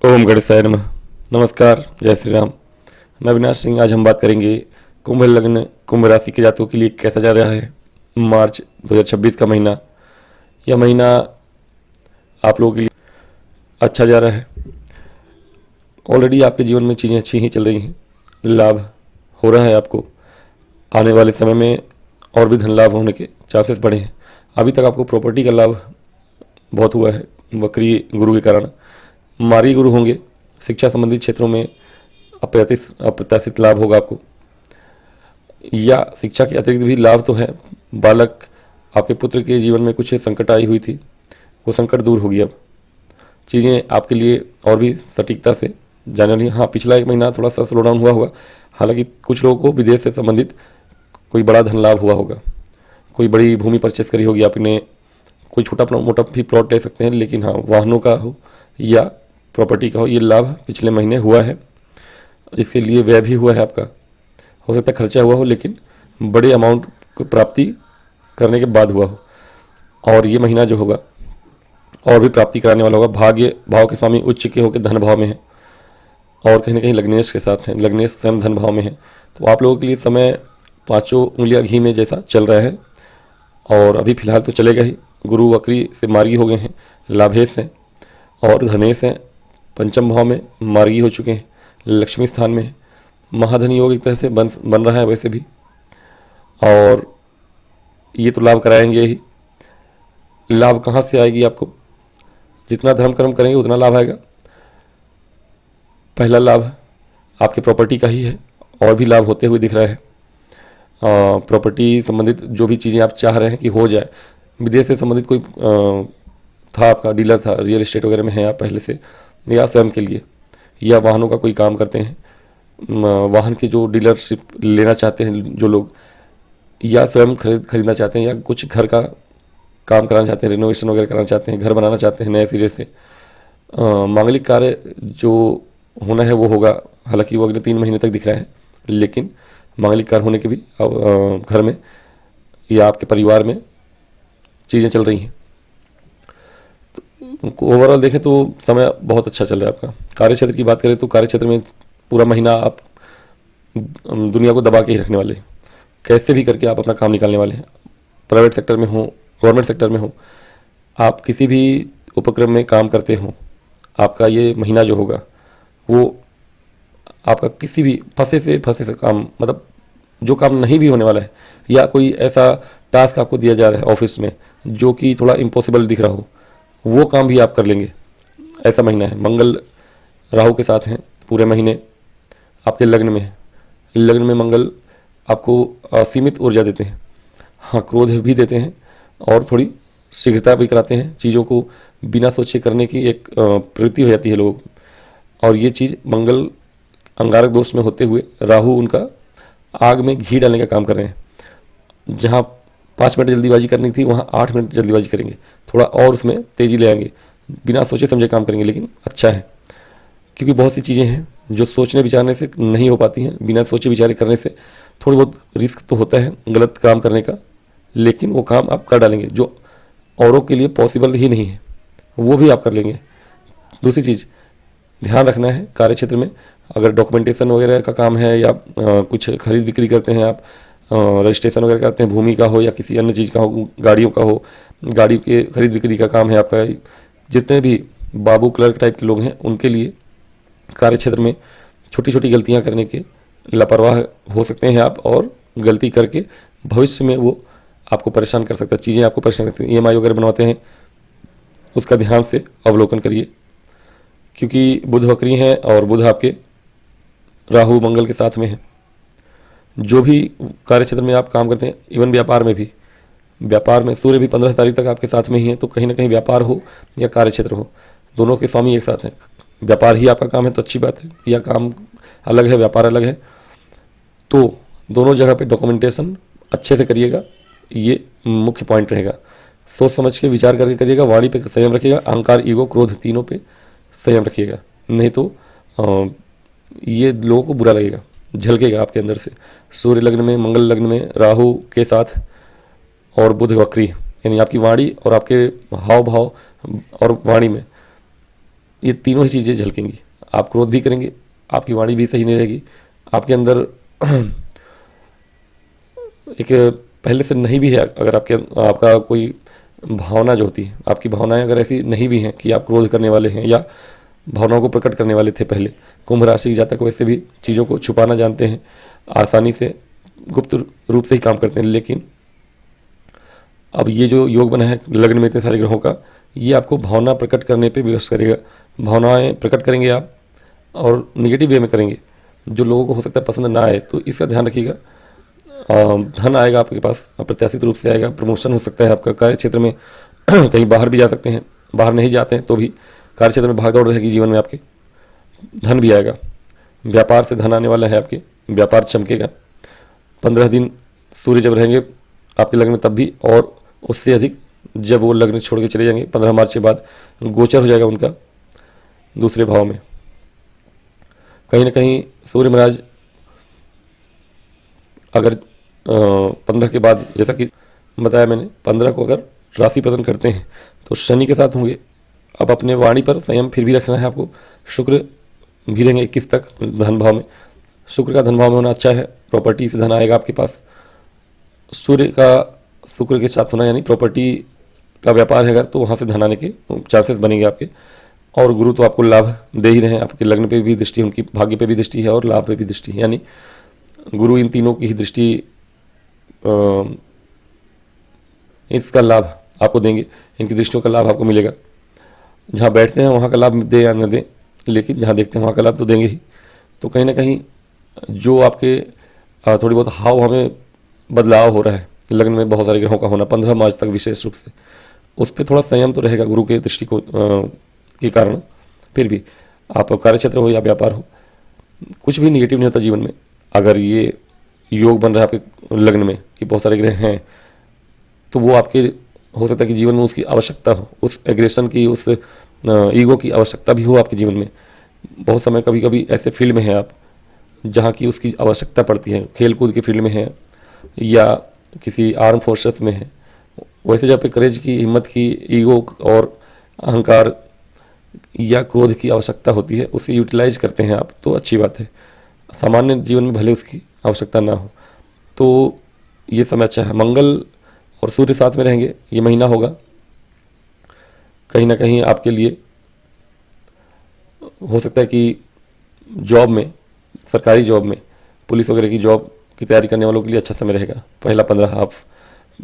ओम गणेशाय नमः। नमस्कार, जय श्री राम। मैं अविनाश सिंह। आज हम बात करेंगे कुंभ लग्न कुंभ राशि के जातकों के लिए कैसा जा रहा है मार्च 2026 का महीना। यह महीना आप लोगों के लिए अच्छा जा रहा है। ऑलरेडी आपके जीवन में चीज़ें अच्छी ही चल रही हैं, लाभ हो रहा है आपको। आने वाले समय में और भी धन लाभ होने के चांसेस बढ़े हैं। अभी तक आपको प्रॉपर्टी का लाभ बहुत हुआ है वक्री गुरु के कारण। मार्गी गुरु होंगे, शिक्षा संबंधित क्षेत्रों में अप्रत्याशित लाभ होगा आपको, या शिक्षा के अतिरिक्त भी लाभ तो है। बालक आपके पुत्र के जीवन में कुछ संकट आई हुई थी, वो संकट दूर होगी। अब चीज़ें आपके लिए और भी सटीकता से जाने वाली। हाँ, पिछला एक महीना थोड़ा सा स्लो डाउन हुआ होगा। हालांकि कुछ लोगों को विदेश से संबंधित कोई बड़ा धन लाभ हुआ होगा, कोई बड़ी भूमि परचेस करी होगी आपने, कोई छोटा मोटा भी प्लॉट ले सकते हैं। लेकिन हाँ, वाहनों का हो या प्रॉपर्टी का हो, ये लाभ पिछले महीने हुआ है। इसके लिए व्यय भी हुआ है आपका, हो सकता है खर्चा हुआ हो, लेकिन बड़े अमाउंट को प्राप्ति करने के बाद हुआ हो। और ये महीना जो होगा और भी प्राप्ति कराने वाला होगा। भाग्य भाव के स्वामी उच्च के होकर धन भाव में है, और कहीं ना कहीं लग्नेश के साथ हैं। लग्नेश स्वयं धन भाव में है, तो आप लोगों के लिए समय पाँचों उंगलियां घी में जैसा चल रहा है। और अभी फिलहाल तो चलेगा ही। गुरु वक्री से मार्गी हो गए हैं, लाभेश हैं और धनेश हैं। पंचम भाव में मार्गी हो चुके हैं, लक्ष्मी स्थान में है। महाधन योग एक तरह से बन रहा है वैसे भी, और ये तो लाभ कराएंगे ही। लाभ कहाँ से आएगी आपको? जितना धर्म कर्म करेंगे उतना लाभ आएगा। पहला लाभ आपके प्रॉपर्टी का ही है, और भी लाभ होते हुए दिख रहा है। प्रॉपर्टी संबंधित जो भी चीज़ें आप चाह रहे हैं कि हो जाए, विदेश से संबंधित कोई था, आपका डीलर था, रियल एस्टेट वगैरह में है आप पहले से, या स्वयं के लिए, या वाहनों का कोई काम करते हैं, वाहन की जो डीलरशिप लेना चाहते हैं जो लोग, या स्वयं खरीदना चाहते हैं, या कुछ घर का काम कराना चाहते हैं, रिनोवेशन वगैरह कराना चाहते हैं, घर बनाना चाहते हैं नए सिरे से। मांगलिक कार्य जो होना है वो होगा। हालांकि वो अगले 3 महीने तक दिख रहा है, लेकिन मांगलिक कार्य होने के भी घर में या आपके परिवार में चीज़ें चल रही हैं। तो ओवरऑल देखें तो समय बहुत अच्छा चल रहा है आपका। कार्य क्षेत्र की बात करें तो कार्य क्षेत्र में पूरा महीना आप दुनिया को दबा के ही रखने वाले हैं। कैसे भी करके आप अपना काम निकालने वाले हैं। प्राइवेट सेक्टर में हो, गवर्नमेंट सेक्टर में हो, आप किसी भी उपक्रम में काम करते हो, आपका ये महीना जो होगा वो आपका किसी भी फंसे से काम, मतलब जो काम नहीं भी होने वाला है, या कोई ऐसा टास्क आपको दिया जा रहा है ऑफिस में जो कि थोड़ा इम्पॉसिबल दिख रहा हो, वो काम भी आप कर लेंगे। ऐसा महीना है। मंगल राहु के साथ हैं पूरे महीने, आपके लग्न में है। लग्न में मंगल आपको असीमित ऊर्जा देते हैं। हाँ, क्रोध भी देते हैं, और थोड़ी शीघ्रता भी कराते हैं। चीज़ों को बिना सोचे करने की एक प्रवृत्ति हो जाती है लोग। और ये चीज़ मंगल अंगारक दोष में होते हुए राहु उनका आग में घी डालने का काम कर रहे हैं। जहाँ 5 मिनट जल्दीबाजी करनी थी, वहाँ 8 मिनट जल्दीबाजी करेंगे, थोड़ा और उसमें तेज़ी ले आएंगे, बिना सोचे समझे काम करेंगे। लेकिन अच्छा है, क्योंकि बहुत सी चीज़ें हैं जो सोचने विचारने से नहीं हो पाती हैं। बिना सोचे विचारे करने से थोड़ी बहुत रिस्क तो होता है गलत काम करने का, लेकिन वो काम आप कर डालेंगे जो औरों के लिए पॉसिबल ही नहीं है, वो भी आप कर लेंगे। दूसरी चीज़ ध्यान रखना है, कार्य क्षेत्र में अगर डॉक्यूमेंटेशन वगैरह का काम है, या कुछ खरीद बिक्री करते हैं आप, रजिस्ट्रेशन वगैरह करते हैं, भूमि का हो या किसी अन्य चीज़ का हो, गाड़ियों का हो, गाड़ी के खरीद बिक्री का काम है आपका, जितने भी बाबू क्लर्क टाइप के लोग हैं उनके लिए कार्य क्षेत्र में छोटी छोटी गलतियां करने के लापरवाह हो सकते हैं आप, और गलती करके भविष्य में वो आपको परेशान कर सकता है। चीज़ें आपको परेशान करती हैं। ईएमआई वगैरह बनवाते हैं, उसका ध्यान से अवलोकन करिए, क्योंकि बुध वक्री हैं और बुध आपके राहु मंगल के साथ में है। जो भी कार्य क्षेत्र में आप काम करते हैं, इवन व्यापार में भी, व्यापार में सूर्य भी 15 तारीख तक आपके साथ में ही है। तो कहीं ना कहीं व्यापार हो या कार्य क्षेत्र हो, दोनों के स्वामी एक साथ हैं। व्यापार ही आपका काम है तो अच्छी बात है, या काम अलग है व्यापार अलग है, तो दोनों जगह पे डॉक्यूमेंटेशन अच्छे से करिएगा, ये मुख्य पॉइंट रहेगा। सोच समझ के विचार करके करिएगा। वाणी पे संयम रखिएगा, अहंकार, ईगो, क्रोध तीनों पे संयम रखिएगा, नहीं तो ये लोगों को बुरा लगेगा, झलकेगा आपके अंदर से। सूर्य लग्न में, मंगल लग्न में, राहु के साथ और बुध वक्री, यानी आपकी वाणी और आपके हाव भाव और वाणी में ये तीनों ही चीज़ें झलकेंगी। आप क्रोध भी करेंगे, आपकी वाणी भी सही नहीं रहेगी, आपके अंदर एक पहले से नहीं भी है, अगर आपका कोई भावना जो होती है, आपकी भावनाएं अगर ऐसी नहीं भी हैं कि आप क्रोध करने वाले हैं या भावनाओं को प्रकट करने वाले थे पहले, कुंभ राशि के जातक वैसे भी चीज़ों को छुपाना जानते हैं, आसानी से गुप्त रूप से ही काम करते हैं। लेकिन अब ये जो योग बना है लग्न में इतने सारे ग्रहों का, ये आपको भावना प्रकट करने पे विवश करेगा। भावनाएं प्रकट करेंगे आप और निगेटिव वे में करेंगे, जो लोगों को हो सकता है पसंद ना आए, तो इसका ध्यान रखिएगा। धन आएगा आपके पास, अप्रत्याशित रूप से आएगा, प्रमोशन हो सकता है आपका कार्य क्षेत्र में कहीं बाहर भी जा सकते हैं, बाहर नहीं जाते हैं तो भी कार्य क्षेत्र में भागदौड़ रहेगी जीवन में आपके। धन भी आएगा, व्यापार से धन आने वाला है, आपके व्यापार चमकेगा। 15 दिन सूर्य जब रहेंगे आपके लग्न में तब भी, और उससे अधिक जब वो लग्न छोड़ के चले जाएंगे 15 मार्च के बाद, गोचर हो जाएगा उनका दूसरे भाव में। कहीं ना कहीं सूर्य महाराज अगर 15 के बाद, जैसा कि बताया मैंने, 15 को अगर राशि पतन करते हैं तो शनि के साथ होंगे। अब अपने वाणी पर संयम फिर भी रखना है आपको। शुक्र भी रहेंगे 21 तक धन भाव में, शुक्र का धन भाव में होना अच्छा है, प्रॉपर्टी से धन आएगा आपके पास। सूर्य का शुक्र के साथ होना यानी प्रॉपर्टी का व्यापार है अगर, तो वहाँ से धन आने के चांसेस बनेंगे आपके। और गुरु तो आपको लाभ दे ही रहे हैं, आपके लग्न पे भी दृष्टि, उनकी भाग्य पे भी दृष्टि है और लाभ पे भी दृष्टि है, यानी गुरु इन तीनों की ही दृष्टि, इसका लाभ आपको देंगे, इनकी दृष्टियों का लाभ आपको मिलेगा। जहाँ बैठते हैं वहाँ का लाभ दे या न दें, लेकिन जहाँ देखते हैं वहाँ का लाभ तो देंगे ही। तो कहीं ना कहीं जो आपके थोड़ी बहुत हाव भाव में बदलाव हो रहा है, लग्न में बहुत सारे ग्रहों का होना 15 मार्च तक विशेष रूप से, उस पर थोड़ा संयम तो रहेगा गुरु के दृष्टि को के कारण। फिर भी आप कार्यक्षेत्र हो या व्यापार हो, कुछ भी निगेटिव नहीं होता जीवन में। अगर ये योग बन रहा है आपके लग्न में कि बहुत सारे ग्रह हैं, तो वो आपके हो सकता है कि जीवन में उसकी आवश्यकता हो, उस एग्रेशन की, उस ईगो की आवश्यकता भी हो आपके जीवन में। बहुत समय कभी कभी ऐसे फील्ड में हैं आप जहाँ की उसकी आवश्यकता पड़ती है, खेल कूद के फील्ड में है या किसी आर्म फोर्सेस में है, वैसे जहाँ पे करेज की, हिम्मत की, ईगो और अहंकार या क्रोध की आवश्यकता होती है, उसे यूटिलाइज करते हैं आप, तो अच्छी बात है। सामान्य जीवन में भले उसकी आवश्यकता ना हो, तो ये समय अच्छा है। मंगल और सूर्य साथ में रहेंगे, ये महीना होगा कहीं ना कहीं आपके लिए, हो सकता है कि जॉब में, सरकारी जॉब में, पुलिस वगैरह की जॉब की तैयारी करने वालों के लिए अच्छा समय रहेगा। पहला 15 आप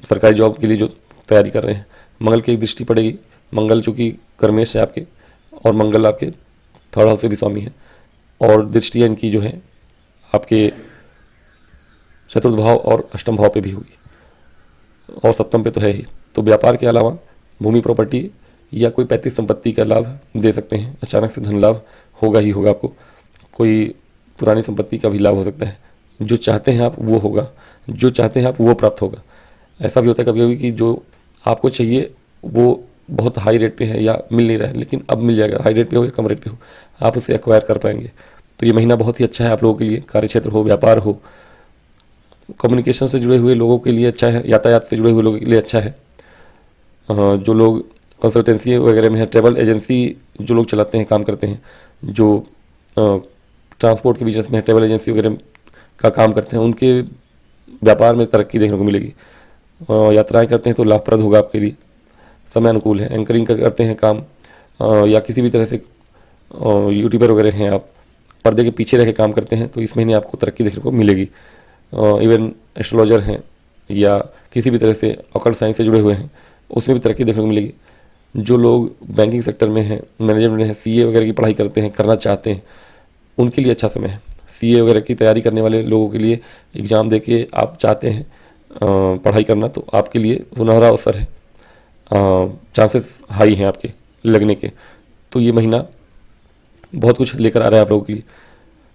सरकारी जॉब के लिए जो तैयारी कर रहे हैं, मंगल की एक दृष्टि पड़ेगी। मंगल चूँकि कर्मेश है आपके, और मंगल आपके 3rd हाउस से भी स्वामी है, और दृष्टियाँ इनकी जो है आपके 4th भाव और 8म भाव पे भी होगी, और 7म पे तो है ही। तो व्यापार के अलावा भूमि, प्रॉपर्टी या कोई पैतृक संपत्ति का लाभ दे सकते हैं। अचानक से धन लाभ होगा ही होगा आपको, कोई पुरानी संपत्ति का भी लाभ हो सकता है। जो चाहते हैं आप वो होगा, जो चाहते हैं आप वो प्राप्त होगा। ऐसा भी होता है कभी कभी कि जो आपको चाहिए वो बहुत हाई रेट पे है या मिल नहीं रहा है, लेकिन अब मिल जाएगा, हाई रेट पे हो या कम रेट पे हो, आप उसे एक्वायर कर पाएंगे। तो ये महीना बहुत ही अच्छा है आप लोगों के लिए, कार्य क्षेत्र हो, व्यापार हो, कम्युनिकेशन से जुड़े हुए लोगों के लिए अच्छा है, यातायात से जुड़े हुए लोगों के लिए अच्छा है। जो लोग कंसल्टेंसी वगैरह में है, ट्रैवल एजेंसी जो लोग चलाते हैं, काम करते हैं, जो ट्रांसपोर्ट के बिजनेस में है, ट्रैवल एजेंसी वगैरह का काम करते हैं, उनके व्यापार में तरक्की देखने को मिलेगी। यात्राएं करते हैं तो लाभप्रद होगा आपके लिए, समय अनुकूल है। एंकरिंग का करते हैं काम, या किसी भी तरह से यूट्यूबर वगैरह हैं आप, पर्दे के पीछे रह के काम करते हैं, तो इस महीने आपको तरक्की देखने को मिलेगी। इवन एस्ट्रोलॉजर हैं या किसी भी तरह से ऑकल्ट साइंस से जुड़े हुए हैं, उसमें भी तरक्की देखने को मिलेगी। जो लोग बैंकिंग सेक्टर में हैं, मैनेजमेंट में हैं, सीए वगैरह की पढ़ाई करते हैं, करना चाहते हैं, उनके लिए अच्छा समय है। सीए वगैरह की तैयारी करने वाले लोगों के लिए, एग्ज़ाम दे के आप चाहते हैं पढ़ाई करना, तो आपके लिए सुनहरा अवसर है, चांसेस हाई हैं आपके लगने के। तो ये महीना बहुत कुछ लेकर आ रहा है आप लोगों के लिए।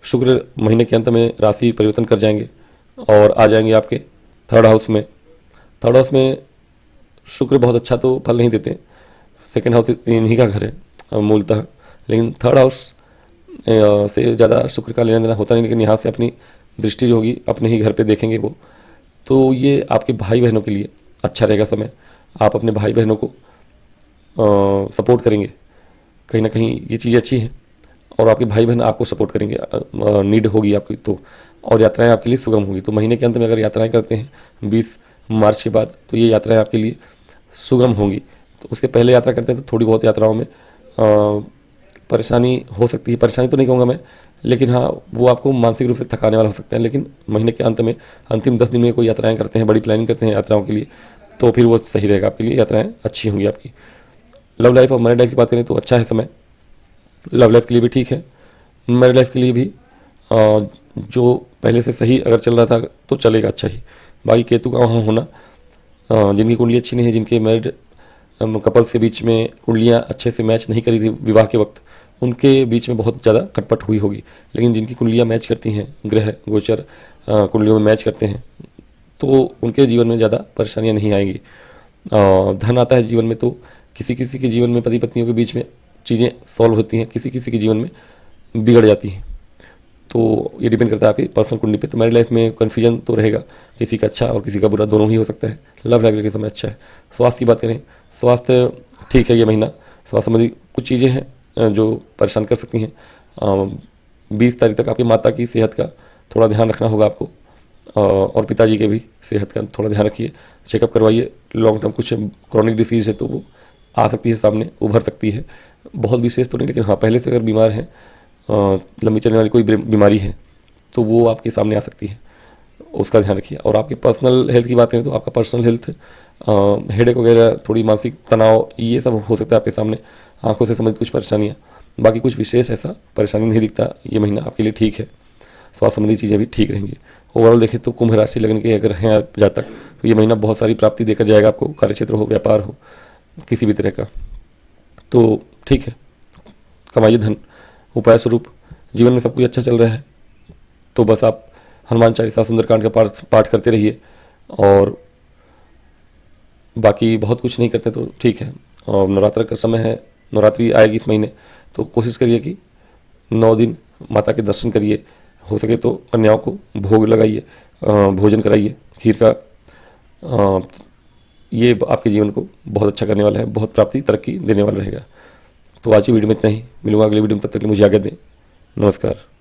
शुक्र महीने के अंत में राशि परिवर्तन कर जाएंगे और आ जाएंगे आपके 3rd हाउस में। 3rd हाउस में शुक्र बहुत अच्छा तो फल नहीं देते, 2nd हाउस इन्हीं का घर है मूलतः, लेकिन 3rd हाउस से ज़्यादा शुक्र का लेना देना होता नहीं, लेकिन यहाँ से अपनी दृष्टि जो होगी अपने ही घर पे देखेंगे वो। तो ये आपके भाई बहनों के लिए अच्छा रहेगा समय। आप अपने भाई बहनों को सपोर्ट करेंगे, कहीं ना कहीं ये चीज़ें अच्छी हैं और आपके भाई बहन आपको सपोर्ट करेंगे, नीड होगी आपकी तो, और यात्राएं आपके लिए सुगम होगी। तो महीने के अंत में अगर यात्राएं करते हैं 20 मार्च के बाद, तो ये यात्राएं आपके लिए सुगम होंगी। तो उसके पहले यात्रा करते हैं तो थोड़ी बहुत यात्राओं में परेशानी हो सकती है, परेशानी तो नहीं कहूँगा मैं, लेकिन हाँ वो आपको मानसिक रूप से थकाने वाला हो सकता है। लेकिन महीने के अंत में अंतिम 10 दिन में कोई यात्राएं करते हैं, बड़ी प्लानिंग करते हैं यात्राओं के लिए, तो फिर वो सही रहेगा आपके लिए, यात्राएं अच्छी होंगी आपकी। लव लाइफ और मैरिड लाइफ की बात करें तो अच्छा है समय, लव लाइफ के लिए भी ठीक है, मैरिड लाइफ के लिए भी जो पहले से सही अगर चल रहा था तो चलेगा अच्छा ही। बाकी केतु का वहाँ होना, जिनकी कुंडली अच्छी नहीं है, जिनके मैरिड कपल्स के बीच में कुंडलियाँ अच्छे से मैच नहीं करी थी विवाह के वक्त, उनके बीच में बहुत ज़्यादा खटपट हुई होगी। लेकिन जिनकी कुंडलियाँ मैच करती हैं, ग्रह गोचर कुंडलियों में मैच करते हैं, तो उनके जीवन में ज़्यादा परेशानियाँ नहीं आएंगी। धन आता है जीवन में, तो किसी किसी के जीवन में पति पत्नियों के बीच में चीज़ें सॉल्व होती हैं, किसी किसी के जीवन में बिगड़ जाती हैं। तो ये डिपेंड करता है आपकी पर्सनल कुंडली पे। तो मेरी लाइफ में कन्फ्यूजन तो रहेगा, किसी का अच्छा और किसी का बुरा दोनों ही हो सकता है। लव लाइफ के समय अच्छा है। स्वास्थ्य की बात करें, स्वास्थ्य ठीक है ये महीना। स्वास्थ्य संबंधी कुछ चीज़ें हैं जो परेशान कर सकती हैं। 20 तारीख तक आपकी माता की सेहत का थोड़ा ध्यान रखना होगा आपको, और पिताजी के भी सेहत का थोड़ा ध्यान रखिए, चेकअप करवाइए। लॉन्ग टर्म कुछ क्रॉनिक डिसीज़ है तो वो आ सकती है सामने, उभर सकती है। बहुत विशेष तो नहीं, लेकिन हाँ पहले से अगर बीमार हैं, लंबी चलने वाली कोई बीमारी है तो वो आपके सामने आ सकती है, उसका ध्यान रखिए। और आपके पर्सनल हेल्थ की बात करें तो आपका पर्सनल हेल्थ, हेडेक वगैरह, थोड़ी मानसिक तनाव, ये सब हो सकता है आपके सामने, आंखों से संबंधित कुछ परेशानियाँ। बाकी कुछ विशेष ऐसा परेशानी नहीं दिखता, ये महीना आपके लिए ठीक है। स्वास्थ्य संबंधी चीज़ें भी ठीक रहेंगी। ओवरऑल देखें तो कुंभ राशि लगन के अगर हैं आप जातक, तो ये महीना बहुत सारी प्राप्ति देकर जाएगा आपको, कार्यक्षेत्र हो, व्यापार हो, किसी भी तरह का, तो ठीक है। कमाइए धन। उपाय स्वरूप जीवन में सब कुछ अच्छा चल रहा है तो बस आप हनुमान चालीसा, सुंदरकांड का पाठ करते रहिए, और बाकी बहुत कुछ नहीं करते तो ठीक है। और नवरात्र का समय है, नवरात्रि आएगी इस महीने, तो कोशिश करिए कि 9 दिन माता के दर्शन करिए, हो सके तो कन्याओं को भोग लगाइए, भोजन कराइए खीर का। ये आपके जीवन को बहुत अच्छा करने वाला है, बहुत प्राप्ति तरक्की देने वाला रहेगा। तो आज की वीडियो में इतना ही, मिलूंगा अगले वीडियो में, तब तक के लिए मुझे आज्ञा दें। नमस्कार।